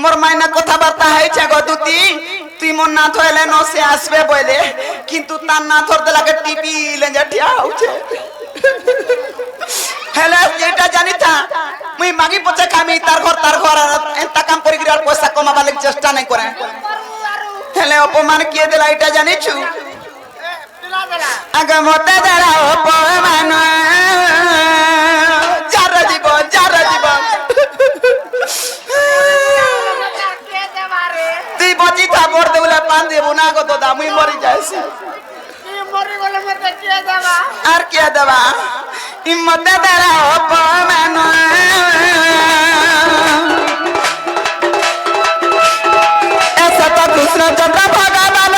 মোর মাইনা কথাবার্তা হয়েছে গো দুতি তুই মোর না ধরলে ন সে আসবে বলে কিন্তু তার না ধরতে লাগে টিপি লেঞ্জা ঠিয়া হচ্ছে হেলে যেটা জানি থা মুই মাগি পছে খামি তার ঘর এন্তা কাম করি আর পয়সা কমাবার লাগি চেষ্টা নাই করে হেলে অপমান কিয়ে দিলা এটা জানিছু আগে মতে যারা অপমান যারা জীবন তুই বজি থা বড় দেবলে পান দেবো না গো দাদা মুই মরি যাইছি আর কে দেবা ইমতে দ্বারা অপমান এসে তো কৃষ্ণ চন্দ্র ভগবান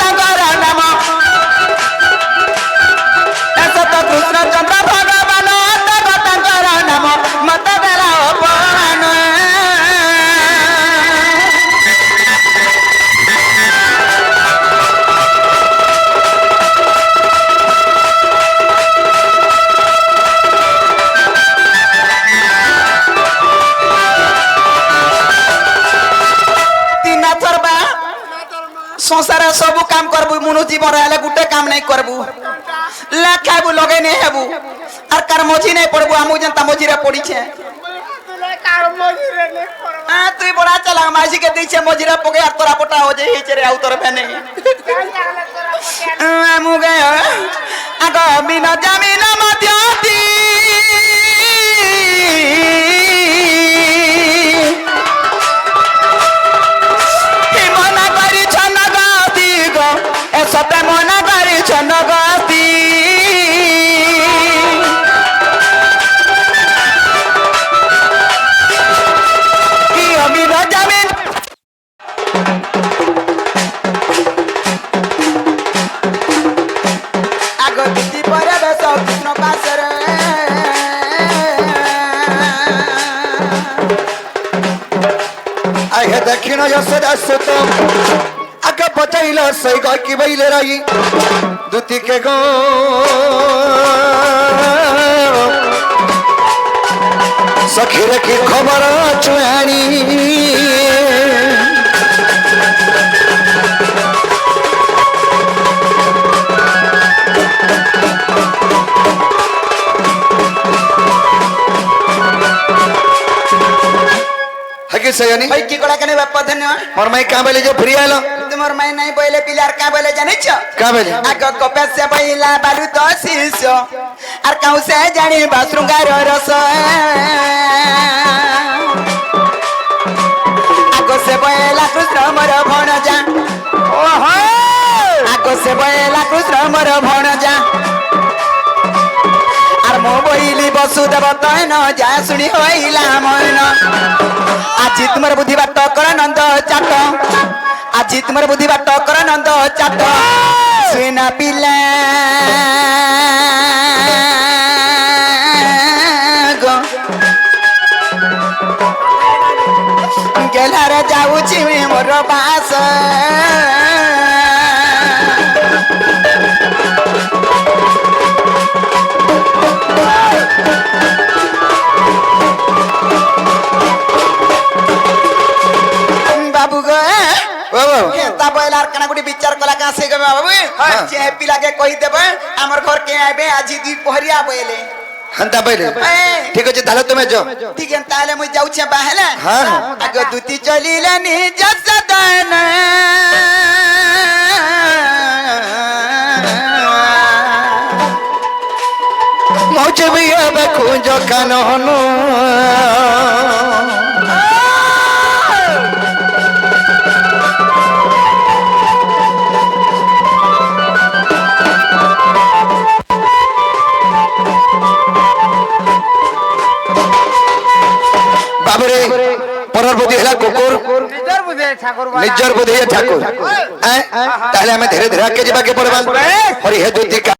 তাঙ্কর নাম এসে তো কৃষ্ণ চন্দ্র ভগবান তাঙ্কর নাম মতে দ্বারা অপমান संसार सब काम करबू मुनु जीवन रहले गुटे काम नहीं करबू लेखाबू लगे नहीं हेबू और कार मझी नहीं पड़बू आमु जनता मझी रे पड़ी छे हां तू बड़ा चला माजी के दीछे मझी रे पगे और तोरा पटा हो जाई छे रे आउ तोर भेने आमु गयो आगो बिना जमीन मध्याती सते मना करी छनगती की अमीर जमीन आगो बिती परे बस कृष्ण पासर आगे दक्षिण यशोदा सुत आगे बचाइल सही गाय की बैले रही दूती के गो सखीर की खबर चुहानी हकी सयानी भाई की कोला कने बाप धन्य मोर माई का बोले जो फ्री आलो तुमर माई नहीं बोले पिलार का बोले जाने छ का बोले आगो कपे से बैला बालू तो शिष्य और काउ से जानी बासृंगार रस आगो से बैला कृष्ण मोर भणजा ओहो आगो से बैला कृष्ण मोर भणजा और मो बोइली वसुदेव तैन जा सुनी होइला मन আজি তোমার বুদ্ধি বাট কর নন্দ চাট আজি তোমার বুদ্ধি বাট কর নন্দ চাট সুনা পিলা গো গেলারে যাউছি মোর বাস बाबू गो ता बोलार कना गुडी विचार कला का से गए बाबू जे पिला के कहि देबे हमर घर के आबे आजी दी पहरिया बोले हंता बोले ठीक अछि ताले तुमे जो ठीक है ताले मुई जाउ छे बाहले हां आगे दूती चलीले नि जसदन मौज भी अब खोज काननो बाबरे परर बुद्धि हला कुकुर निजर बुद्धि ठाकुर ताले हमें धीरे धीरे आगे जीवा के पड़बा हरि हे दूती का